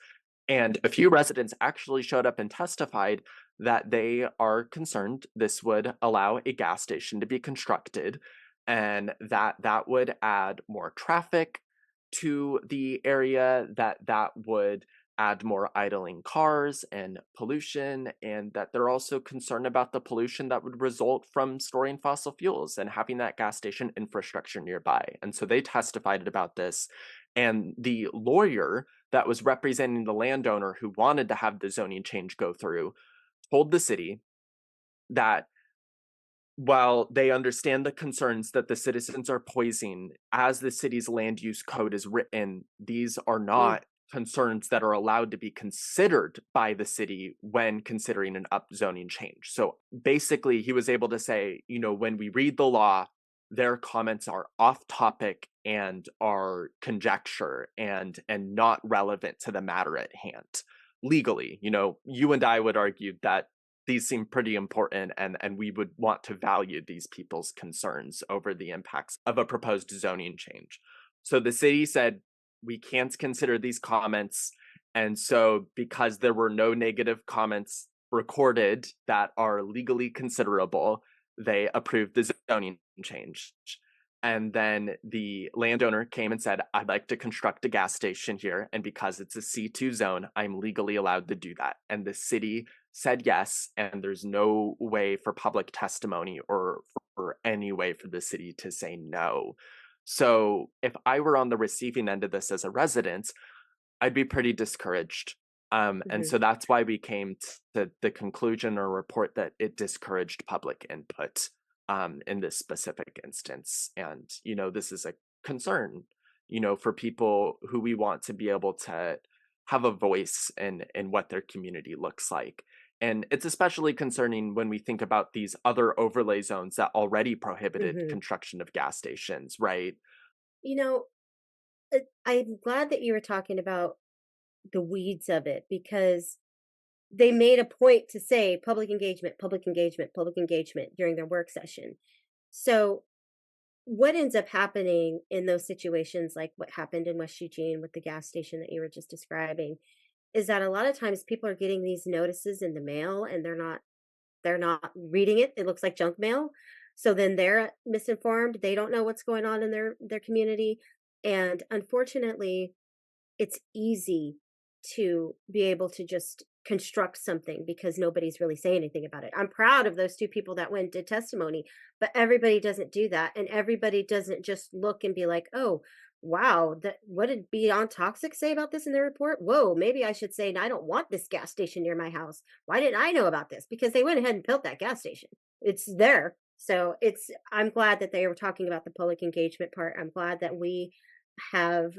And a few residents actually showed up and testified that they are concerned this would allow a gas station to be constructed, and that would add more traffic to the area, that would add more idling cars and pollution, and that they're also concerned about the pollution that would result from storing fossil fuels and having that gas station infrastructure nearby. And so they testified about this. And the lawyer that was representing the landowner who wanted to have the zoning change go through told the city that while they understand the concerns that the citizens are poising, as the city's land use code is written, these are Mm. not concerns that are allowed to be considered by the city when considering an upzoning change. So basically, he was able to say, when we read the law, their comments are off topic and are conjecture and not relevant to the matter at hand. Legally, you and I would argue that these seem pretty important, and we would want to value these people's concerns over the impacts of a proposed zoning change. So the city said we can't consider these comments, and so because there were no negative comments recorded that are legally considerable, they approved the zoning change. And then the landowner came and said, I'd like to construct a gas station here. And because it's a C2 zone, I'm legally allowed to do that. And the city said yes. And there's no way for public testimony or for any way for the city to say no. So if I were on the receiving end of this as a resident, I'd be pretty discouraged. And Mhm. so that's why we came to the conclusion or report that it discouraged public input in this specific instance. And, this is a concern, for people who we want to be able to have a voice in what their community looks like. And it's especially concerning when we think about these other overlay zones that already prohibited Mhm. construction of gas stations, right? You know, I'm glad that you were talking about the weeds of it because they made a point to say public engagement, public engagement, public engagement during their work session. So, what ends up happening in those situations, like what happened in West Eugene with the gas station that you were just describing, is that a lot of times people are getting these notices in the mail and they're not reading it. It looks like junk mail. So then they're misinformed. They don't know what's going on in their community. And unfortunately, it's easy to be able to just construct something because nobody's really saying anything about it. I'm proud of those two people that went and did testimony, but everybody doesn't do that. And everybody doesn't just look and be like, oh, wow, what did Beyond Toxic say about this in their report? Whoa, maybe I should say, I don't want this gas station near my house. Why didn't I know about this? Because they went ahead and built that gas station. It's there. So I'm glad that they were talking about the public engagement part. I'm glad that we have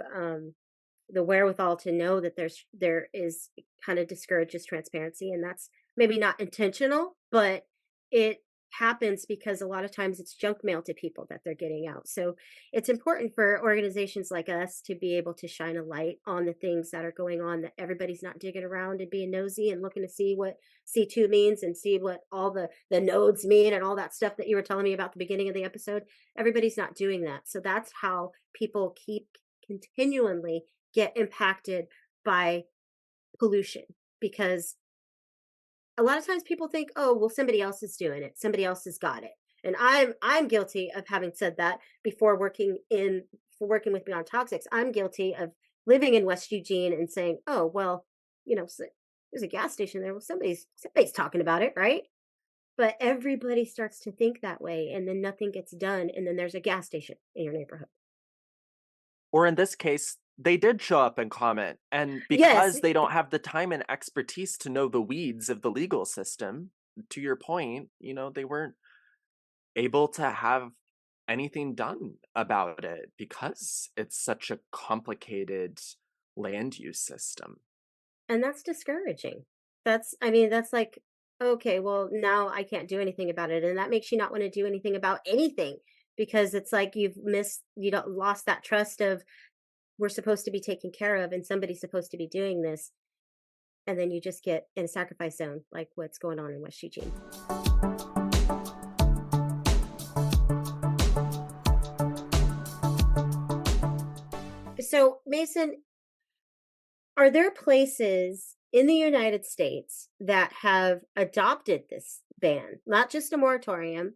the wherewithal to know that there is kind of discourages transparency, and that's maybe not intentional, but it happens because a lot of times it's junk mail to people that they're getting out. So it's important for organizations like us to be able to shine a light on the things that are going on, that everybody's not digging around and being nosy and looking to see what C2 means and see what all the nodes mean and all that stuff that you were telling me about the beginning of the episode. Everybody's not doing that. So that's how people keep continually get impacted by pollution, because a lot of times people think, oh, well, somebody else is doing it, somebody else has got it. And I'm guilty of having said that before working with Beyond Toxics. I'm guilty of living in West Eugene and saying, oh, well, there's a gas station there. Well, somebody's talking about it, right? But everybody starts to think that way, and then nothing gets done, and then there's a gas station in your neighborhood. Or in this case, they did show up and comment, and Yes, because they don't have the time and expertise to know the weeds of the legal system, to your point, they weren't able to have anything done about it because it's such a complicated land use system. and that's discouraging. I mean, that's like, okay, well, now I can't do anything about it, and that makes you not wanna do anything about anything because it's like you don't lost that trust of, "We're supposed to be taken care of, and somebody's supposed to be doing this," and then you just get in a sacrifice zone, like what's going on in West Eugene. So, Mason, are there places in the United States that have adopted this ban, not just a moratorium,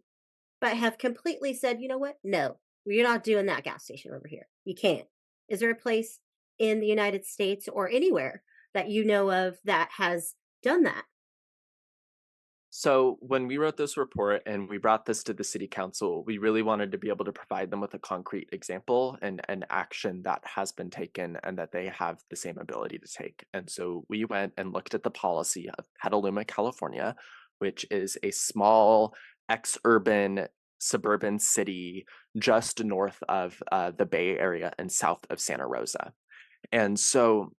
but have completely said, you know what? No, you're not doing that gas station over here. You can't. Is there a place in the United States or anywhere that you know of that has done that? So, when we wrote this report and we brought this to the city council, we really wanted to be able to provide them with a concrete example and an action that has been taken and that they have the same ability to take. And so we went and looked at the policy of Petaluma, California, which is a small ex-urban suburban city just north of the Bay Area and south of Santa Rosa. And so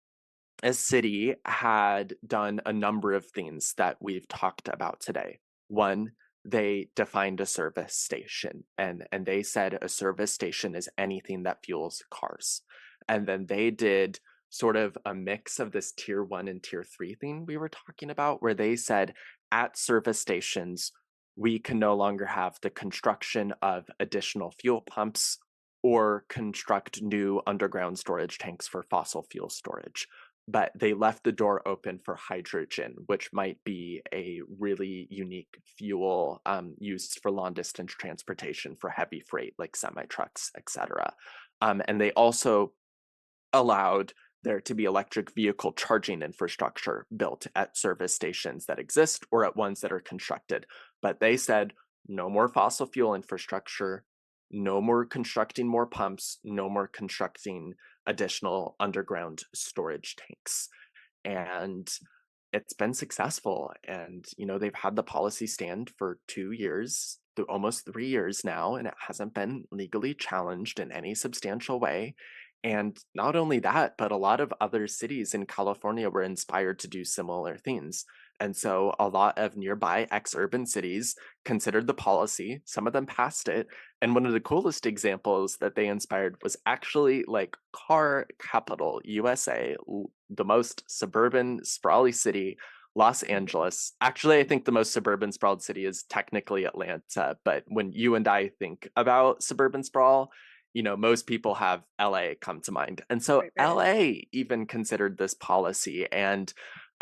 a city had done a number of things that we've talked about today. One, they defined a service station and they said a service station is anything that fuels cars. And then they did sort of a mix of this tier 1 and tier 3 thing we were talking about where they said at service stations we can no longer have the construction of additional fuel pumps or construct new underground storage tanks for fossil fuel storage, but they left the door open for hydrogen, which might be a really unique fuel used for long distance transportation for heavy freight like semi trucks, etc. And they also allowed there to be electric vehicle charging infrastructure built at service stations that exist or at ones that are constructed. But they said no more fossil fuel infrastructure, no more constructing more pumps, no more constructing additional underground storage tanks. And it's been successful. And, they've had the policy stand for 2 years, almost 3 years now, and it hasn't been legally challenged in any substantial way. And not only that, but a lot of other cities in California were inspired to do similar things. And so a lot of nearby ex-urban cities considered the policy, some of them passed it, and one of the coolest examples that they inspired was actually like car capital USA, the most suburban sprawly city, Los Angeles. Actually, I think the most suburban sprawled city is technically Atlanta, but when you and I think about suburban sprawl, most people have LA come to mind. And so Right, right. LA even considered this policy. And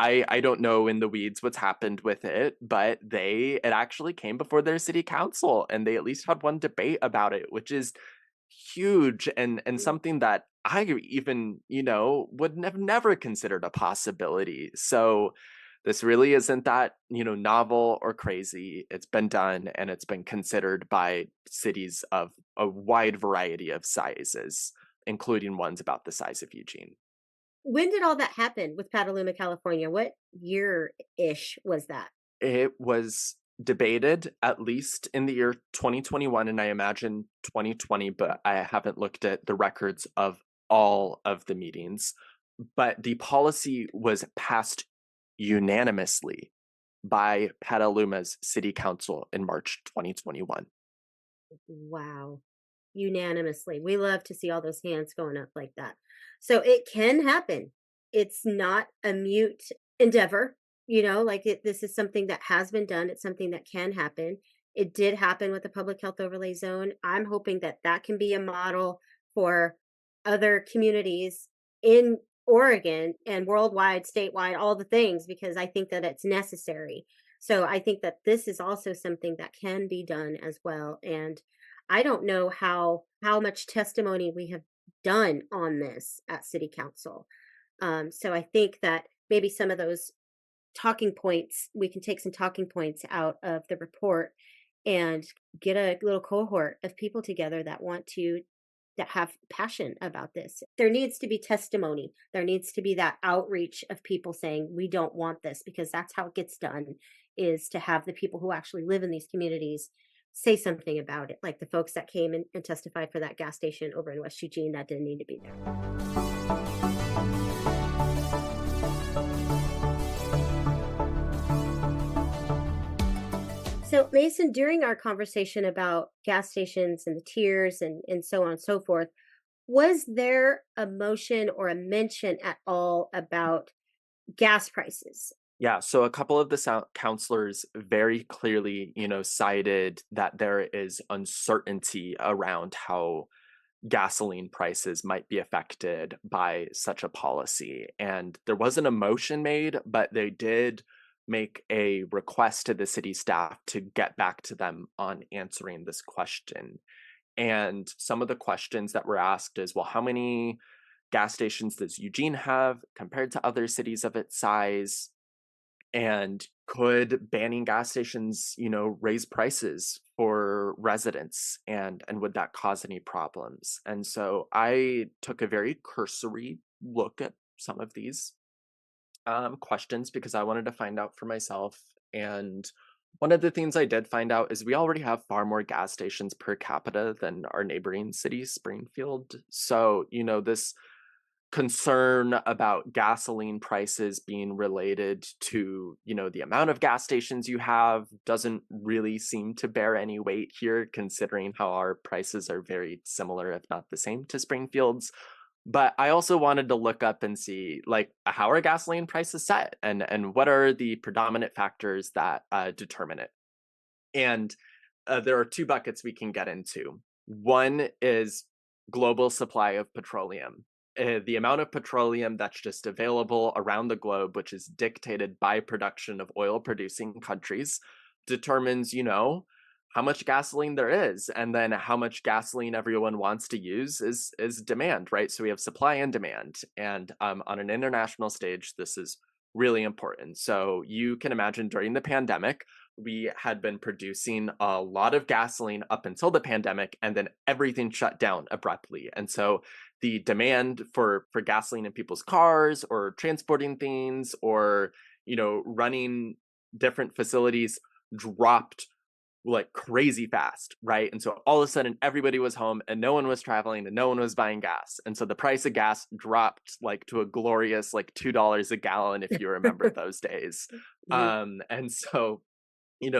I don't know in the weeds what's happened with it, but it actually came before their city council and they at least had one debate about it, which is huge and Mm. something that I even, would have never considered a possibility. So this really isn't that, novel or crazy. It's been done and it's been considered by cities of a wide variety of sizes, including ones about the size of Eugene. When did all that happen with Petaluma, California? What year-ish was that? It was debated at least in the year 2021 and I imagine 2020, but I haven't looked at the records of all of the meetings. But the policy was passed unanimously by Petaluma's city council in March 2021. Wow. Unanimously. We love to see all those hands going up like that. So it can happen. It's not a mute endeavor, like this is something that has been done. It's something that can happen. It did happen with the public health overlay zone. I'm hoping that that can be a model for other communities in Oregon and worldwide, statewide, all the things, because I think that it's necessary. So I think that this is also something that can be done as well. And I don't know how much testimony we have done on this at city council. So I think that maybe some of those talking points. We can take some talking points out of the report and get a little cohort of people together that want to that have passion about this. There needs to be testimony. There needs to be that outreach of people saying we don't want this, because that's how it gets done, is to have the people who actually live in these communities say something about it, like the folks that came and testified for that gas station over in West Eugene that didn't need to be there. So, Mason, during our conversation about gas stations and the tiers and so on and so forth, was there a motion or a mention at all about gas prices? Yeah, so a couple of the counselors very clearly, cited that there is uncertainty around how gasoline prices might be affected by such a policy. And there wasn't a motion made, but they did make a request to the city staff to get back to them on answering this question. And some of the questions that were asked is, well, how many gas stations does Eugene have compared to other cities of its size? And could banning gas stations, raise prices for residents, and would that cause any problems? And so I took a very cursory look at some of these questions because I wanted to find out for myself. And one of the things I did find out is we already have far more gas stations per capita than our neighboring city, Springfield. So, this concern about gasoline prices being related to, the amount of gas stations you have doesn't really seem to bear any weight here, considering how our prices are very similar, if not the same, to Springfield's. But I also wanted to look up and see, like, how are gasoline prices set, and what are the predominant factors that determine it. And there are two buckets we can get into. One is global supply of petroleum. The amount of petroleum that's just available around the globe, which is dictated by production of oil producing countries, determines, how much gasoline there is. And then how much gasoline everyone wants to use is demand, right? So we have supply and demand. And on an international stage, this is really important. So you can imagine during the pandemic, we had been producing a lot of gasoline up until the pandemic, and then everything shut down abruptly. And so the demand for gasoline in people's cars or transporting things or, running different facilities dropped like crazy fast, right? And so all of a sudden everybody was home and no one was traveling and no one was buying gas. And so the price of gas dropped like to a glorious like $2 a gallon, if you remember those days. Mhm. And so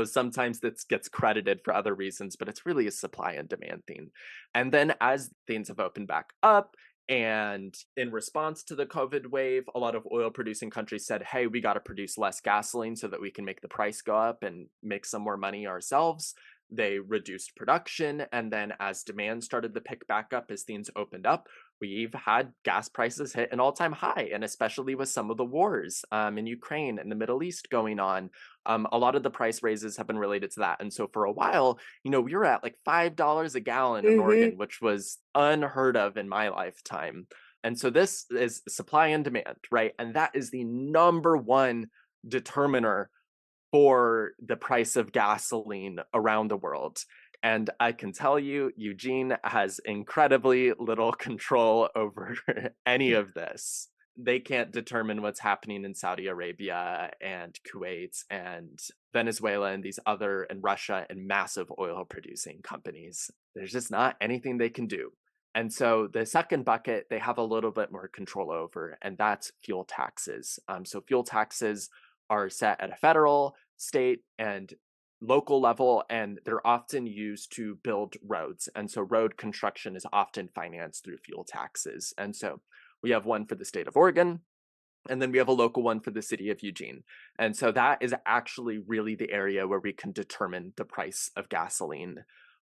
sometimes this gets credited for other reasons, but it's really a supply and demand thing. And then as things have opened back up, and in response to the COVID wave, a lot of oil producing countries said, hey, we got to produce less gasoline so that we can make the price go up and make some more money ourselves. They reduced production. And then as demand started to pick back up as things opened up, we've had gas prices hit an all-time high. And especially with some of the wars in Ukraine and the Middle East going on, a lot of the price raises have been related to that. And so for a while, we were at like $5 a gallon in Mhm. Oregon, which was unheard of in my lifetime. And so this is supply and demand, right? And that is the number one determiner for the price of gasoline around the world. And I can tell you, Eugene has incredibly little control over any of this. They can't determine what's happening in Saudi Arabia and Kuwait and Venezuela and these other, and Russia and massive oil producing companies. There's just not anything they can do. And so the second bucket, they have a little bit more control over, and that's fuel taxes. So fuel taxes are set at a federal, state, and local level, and they're often used to build roads. And so road construction is often financed through fuel taxes. And so we have one for the state of Oregon, and then we have a local one for the city of Eugene. And so that is actually really the area where we can determine the price of gasoline.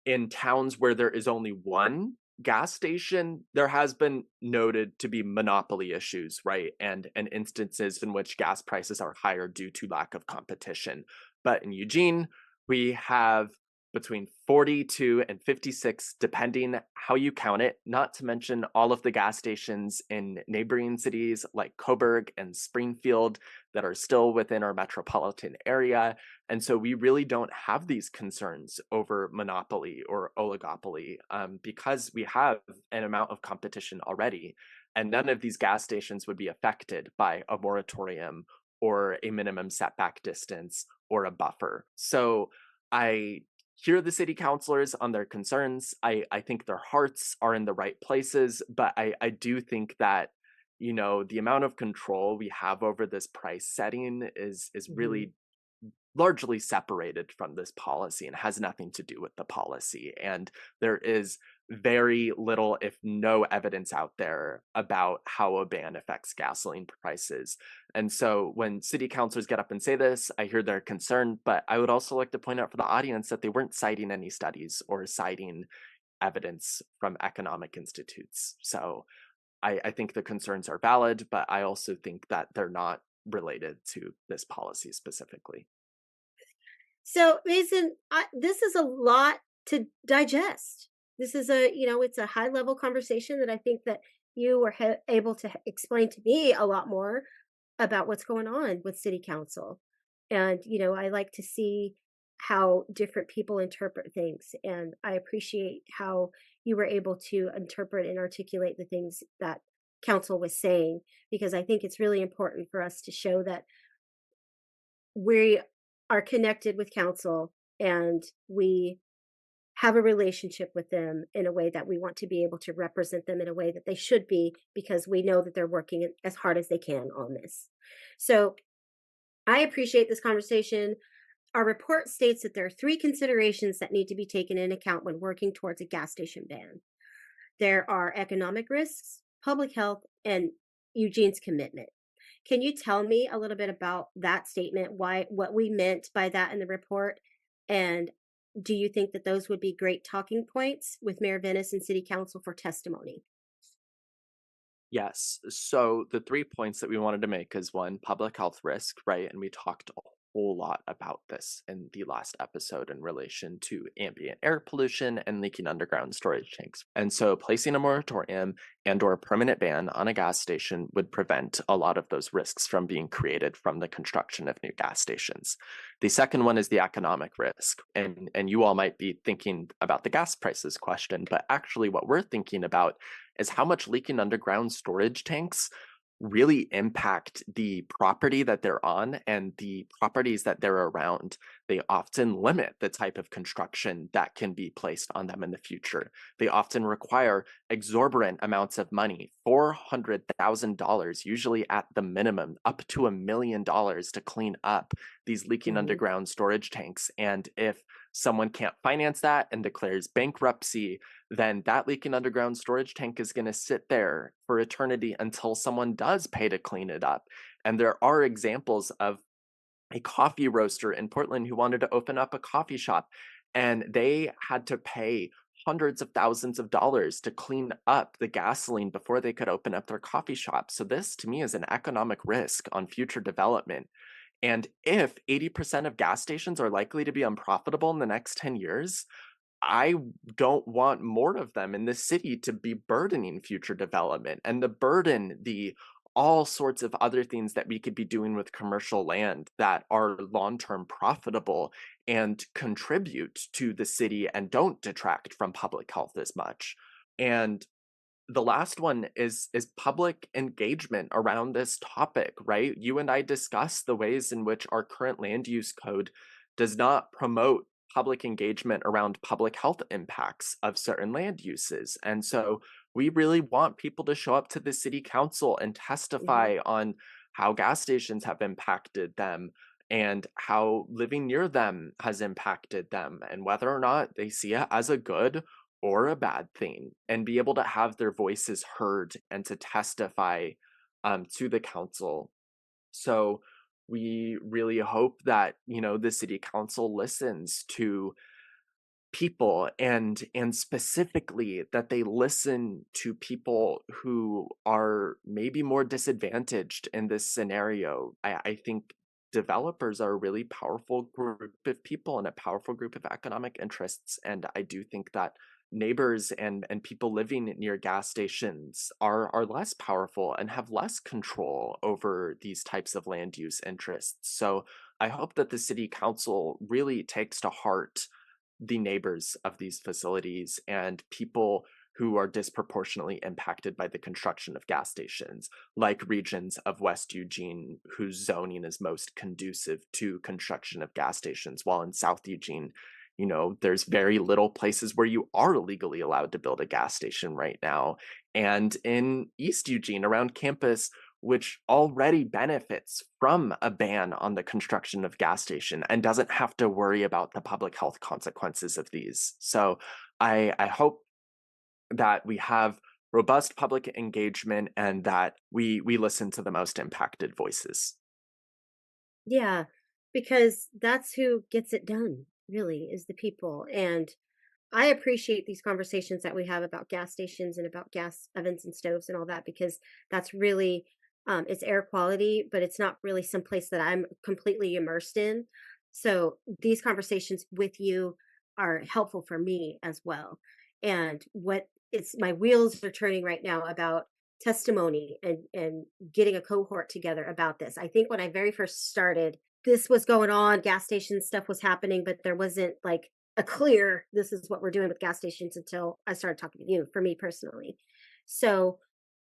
In towns where there is only one gas station, there has been noted to be monopoly issues, right? And instances in which gas prices are higher due to lack of competition. But in Eugene, we have between 42 and 56, depending how you count it, not to mention all of the gas stations in neighboring cities like Coburg and Springfield that are still within our metropolitan area. And so we really don't have these concerns over monopoly or oligopoly because we have an amount of competition already. And none of these gas stations would be affected by a moratorium or a minimum setback distance or a buffer. So I hear the city councilors on their concerns. I think their hearts are in the right places, but I do think that, the amount of control we have over this price setting is Mhm. really largely separated from this policy and has nothing to do with the policy. And there is very little, if no evidence out there about how a ban affects gasoline prices. And so when city councilors get up and say this, I hear they're concerned, but I would also like to point out for the audience that they weren't citing any studies or citing evidence from economic institutes. So I think the concerns are valid, but I also think that they're not related to this policy specifically. So, Mason, this is a lot to digest. This is it's a high level conversation that I think that you were able to explain to me a lot more about what's going on with city council. And, I like to see how different people interpret things. And I appreciate how you were able to interpret and articulate the things that council was saying, because I think it's really important for us to show that we are connected with council and we have a relationship with them in a way that we want to be able to represent them in a way that they should be, because we know that they're working as hard as they can on this. So I appreciate this conversation. Our report states that there are three considerations that need to be taken into account when working towards a gas station ban. There are economic risks, public health, and Eugene's commitment. Can you tell me a little bit about that statement, why what we meant by that in the report? And do you think that those would be great talking points with Mayor Venice and City Council for testimony? Yes. So the 3 points that we wanted to make is one, public health risk, right? And we talked a whole lot about this in the last episode in relation to ambient air pollution and leaking underground storage tanks. And so placing a moratorium and or a permanent ban on a gas station would prevent a lot of those risks from being created from the construction of new gas stations. The second one is the economic risk. And you all might be thinking about the gas prices question, but actually what we're thinking about is how much leaking underground storage tanks really impact the property that they're on and the properties that they're around. They often limit the type of construction that can be placed on them in the future. They often require exorbitant amounts of money, $400,000, usually at the minimum, up to $1 million to clean up these leaking Mhm. underground storage tanks. And if someone can't finance that and declares bankruptcy, then that leaking underground storage tank is going to sit there for eternity until someone does pay to clean it up. And there are examples of a coffee roaster in Portland who wanted to open up a coffee shop, and they had to pay hundreds of thousands of dollars to clean up the gasoline before they could open up their coffee shop. So this to me is an economic risk on future development. And if 80% of gas stations are likely to be unprofitable in the next 10 years, I don't want more of them in this city to be burdening future development and the burden the all sorts of other things that we could be doing with commercial land that are long-term profitable and contribute to the city and don't detract from public health as much. And the last one is public engagement around this topic, right? You and I discussed the ways in which our current land use code does not promote public engagement around public health impacts of certain land uses. And so we really want people to show up to the city council and Mhm. testify on how gas stations have impacted them and how living near them has impacted them and whether or not they see it as a good or a bad thing, and be able to have their voices heard and to testify to the council. So we really hope that the city council listens to people and specifically that they listen to people who are maybe more disadvantaged in this scenario. I think developers are a really powerful group of people and a powerful group of economic interests. And I do think that neighbors and people living near gas stations are less powerful and have less control over these types of land use interests. So I hope that the city council really takes to heart the neighbors of these facilities and people who are disproportionately impacted by the construction of gas stations, like regions of West Eugene whose zoning is most conducive to construction of gas stations, while in South Eugene, there's very little places where you are legally allowed to build a gas station right now. And in East Eugene, around campus, which already benefits from a ban on the construction of gas station and doesn't have to worry about the public health consequences of these. So I hope that we have robust public engagement and that we listen to the most impacted voices. Yeah, because that's who gets it done, really, is the people. And I appreciate these conversations that we have about gas stations and about gas ovens and stoves and all that because that's really it's air quality, but it's not really someplace that I'm completely immersed in. So these conversations with you are helpful for me as well. And what it's my wheels are turning right now about testimony and getting a cohort together about this. I think when I very first started, this was going on, gas station stuff was happening, but there wasn't like a clear this is what we're doing with gas stations until I started talking to you for me personally. So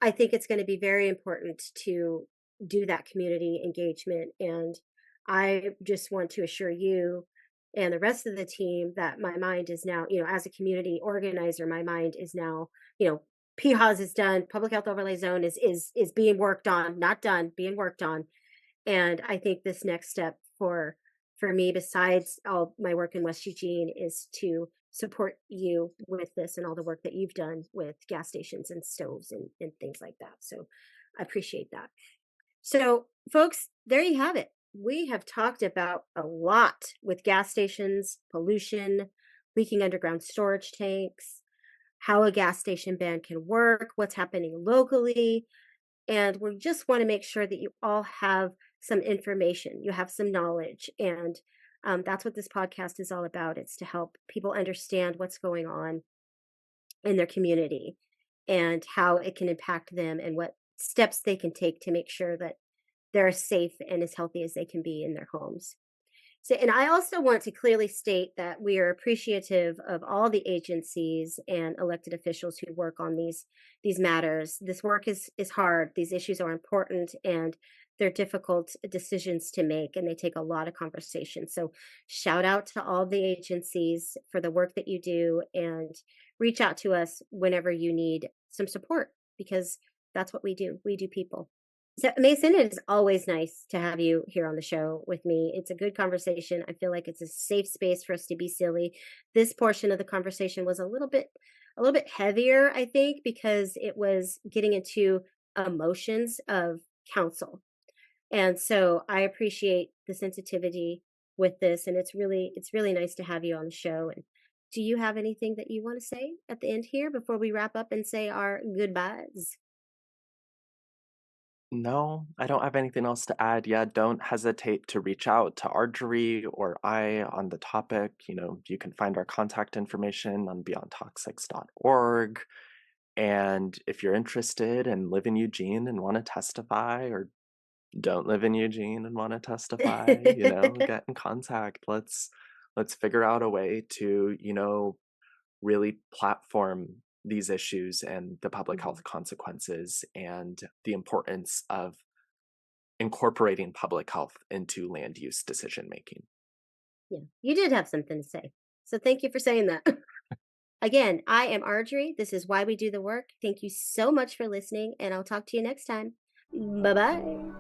I think it's going to be very important to do that community engagement. And I just want to assure you and the rest of the team that my mind is now, as a community organizer, my mind is now, PHAS is done. Public health overlay zone is being worked on, not done, being worked on. And I think this next step for me, besides all my work in West Eugene, is to support you with this and all the work that you've done with gas stations and stoves and things like that. So I appreciate that. So, folks, there you have it. We have talked about a lot with gas stations, pollution, leaking underground storage tanks, how a gas station ban can work, what's happening locally, and we just want to make sure that you all have some information, you have some knowledge. And that's what this podcast is all about. It's to help people understand what's going on in their community and how it can impact them and what steps they can take to make sure that they're as safe and as healthy as they can be in their homes. So, and I also want to clearly state that we are appreciative of all the agencies and elected officials who work on these matters. This work is hard. These issues are important, and they're difficult decisions to make, and they take a lot of conversation. So, shout out to all the agencies for the work that you do, and reach out to us whenever you need some support because that's what we do. We do people. So, Mason, it is always nice to have you here on the show with me. It's a good conversation. I feel like it's a safe space for us to be silly. This portion of the conversation was a little bit heavier, I think, because it was getting into emotions of counsel. And so I appreciate the sensitivity with this, and it's really nice to have you on the show. And do you have anything that you want to say at the end here before we wrap up and say our goodbyes? No, I don't have anything else to add. Yeah, don't hesitate to reach out to Arjorie or I on the topic. You can find our contact information on beyondtoxics.org. And if you're interested and live in Eugene and want to testify, or don't live in Eugene and want to testify, get in contact. Let's figure out a way to, really platform these issues and the public Mhm. health consequences and the importance of incorporating public health into land use decision making. Yeah, you did have something to say. So thank you for saying that. Again, I am Arjorie. This is why we do the work. Thank you so much for listening, and I'll talk to you next time. Bye bye.